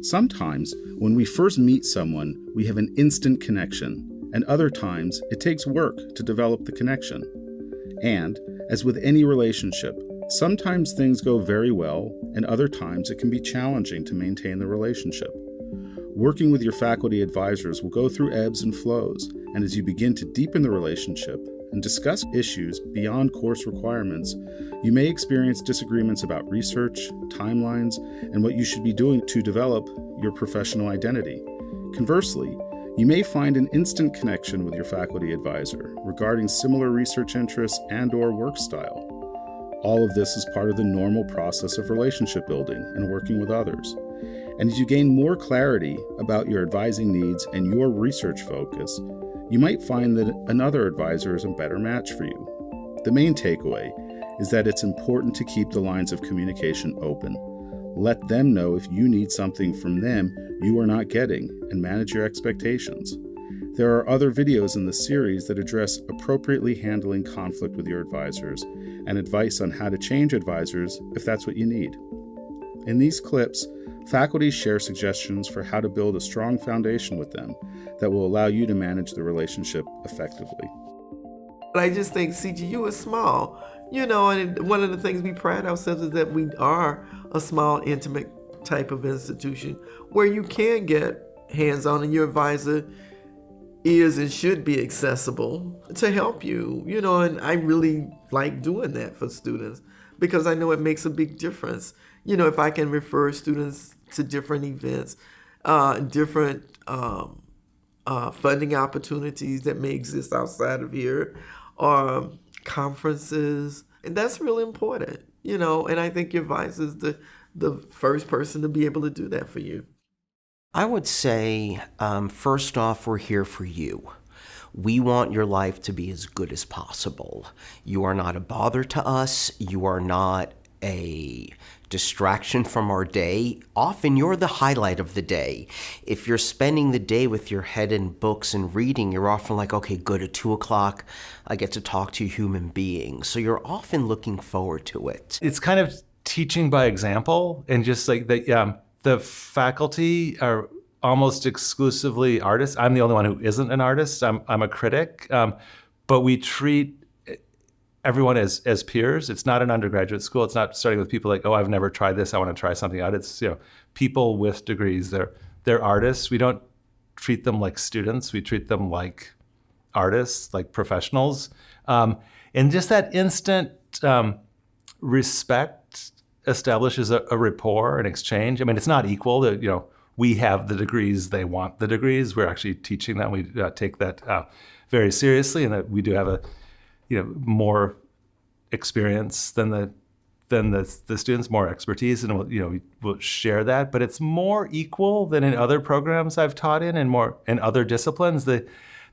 Sometimes, when we first meet someone, we have an instant connection, and other times it takes work to develop the connection. And, as with any relationship, sometimes things go very well, and other times it can be challenging to maintain the relationship. Working with your faculty advisors will go through ebbs and flows, and as you begin to deepen the relationship and discuss issues beyond course requirements, you may experience disagreements about research, timelines, and what you should be doing to develop your professional identity. Conversely, you may find an instant connection with your faculty advisor regarding similar research interests and/or work style. All of this is part of the normal process of relationship building and working with others. And as you gain more clarity about your advising needs and your research focus, you might find that another advisor is a better match for you. The main takeaway is that it's important to keep the lines of communication open. Let them know if you need something from them you are not getting, and manage your expectations. There are other videos in the series that address appropriately handling conflict with your advisors and advice on how to change advisors if that's what you need. In these clips, faculty share suggestions for how to build a strong foundation with them that will allow you to manage the relationship effectively. I just think CGU is small, and one of the things we pride ourselves is that we are a small, intimate type of institution where you can get hands-on and your advisor is and should be accessible to help you, and I really like doing that for students because I know it makes a big difference. If I can refer students to different events, different funding opportunities that may exist outside of here, or conferences, and that's really important, and I think your advisor is the first person to be able to do that for you. I would say, first off, we're here for you. We want your life to be as good as possible. You are not a bother to us. You are not a distraction from our day. Often you're the highlight of the day. If you're spending the day with your head in books and reading, you're often like, okay, good, at 2 o'clock, I get to talk to a human being. So you're often looking forward to it. It's kind of teaching by example, and just like the faculty are almost exclusively artists. I'm the only one who isn't an artist. I'm a critic, but we treat everyone as peers. It's not an undergraduate school. It's not starting with people like, oh, I've never tried this, I want to try something out. It's people with degrees. They're artists. We don't treat them like students. We treat them like artists, like professionals. And just that instant respect establishes a rapport, an exchange. I mean, it's not equal. We have the degrees, they want the degrees. We're actually teaching them. We take that very seriously, and that we do have a more experience than the students, more expertise, and we'll share that. But it's more equal than in other programs I've taught in, and more in other disciplines. The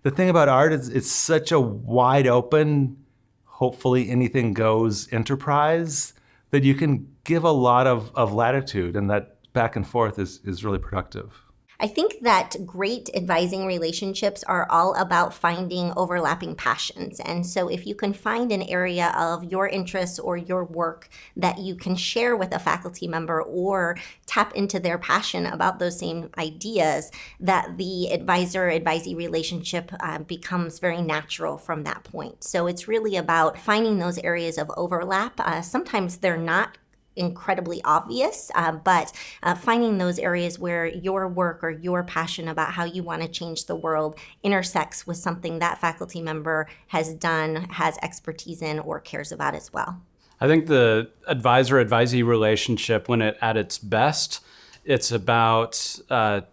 thing about art is it's such a wide open, hopefully anything goes enterprise that you can give a lot of latitude, and that back and forth is really productive. I think that great advising relationships are all about finding overlapping passions. And so if you can find an area of your interests or your work that you can share with a faculty member or tap into their passion about those same ideas, that the advisor-advisee relationship becomes very natural from that point. So it's really about finding those areas of overlap. Sometimes they're not incredibly obvious, but finding those areas where your work or your passion about how you want to change the world intersects with something that faculty member has done, has expertise in, or cares about as well. I think the advisor-advisee relationship, when at its best, it's about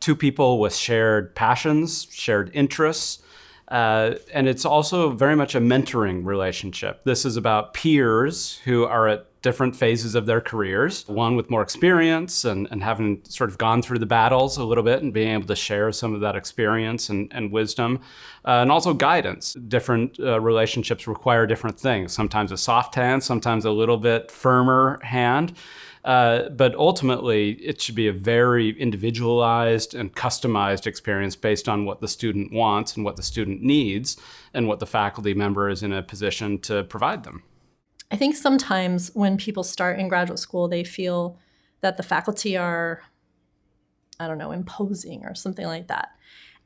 two people with shared passions, shared interests, and it's also very much a mentoring relationship. This is about peers who are at different phases of their careers, one with more experience and having sort of gone through the battles a little bit and being able to share some of that experience and wisdom, and also guidance. Different relationships require different things. Sometimes a soft hand, sometimes a little bit firmer hand. But ultimately, it should be a very individualized and customized experience based on what the student wants and what the student needs and what the faculty member is in a position to provide them. I think sometimes when people start in graduate school, they feel that the faculty are I don't know, imposing or something like that.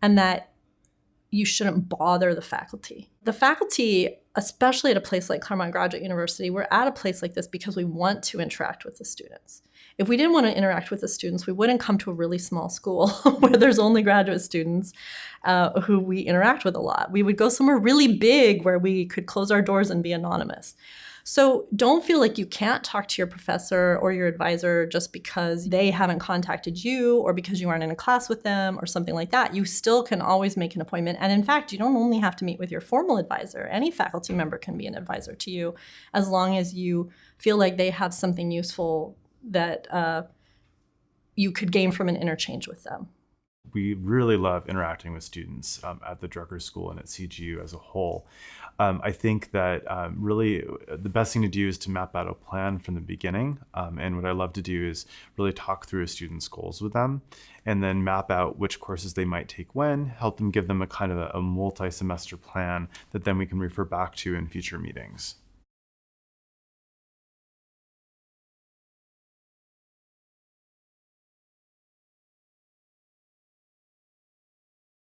And that you shouldn't bother the faculty. The faculty, especially at a place like Claremont Graduate University, we're at a place like this because we want to interact with the students. If we didn't want to interact with the students, we wouldn't come to a really small school where there's only graduate students who we interact with a lot. We would go somewhere really big where we could close our doors and be anonymous. So don't feel like you can't talk to your professor or your advisor just because they haven't contacted you or because you aren't in a class with them or something like that. You still can always make an appointment. And in fact, you don't only have to meet with your formal advisor. Any faculty member can be an advisor to you as long as you feel like they have something useful that you could gain from an interchange with them. We really love interacting with students at the Drucker School and at CGU as a whole. I think that really the best thing to do is to map out a plan from the beginning. And what I love to do is really talk through a student's goals with them and then map out which courses they might take when, help them give them a kind of a multi-semester plan that then we can refer back to in future meetings.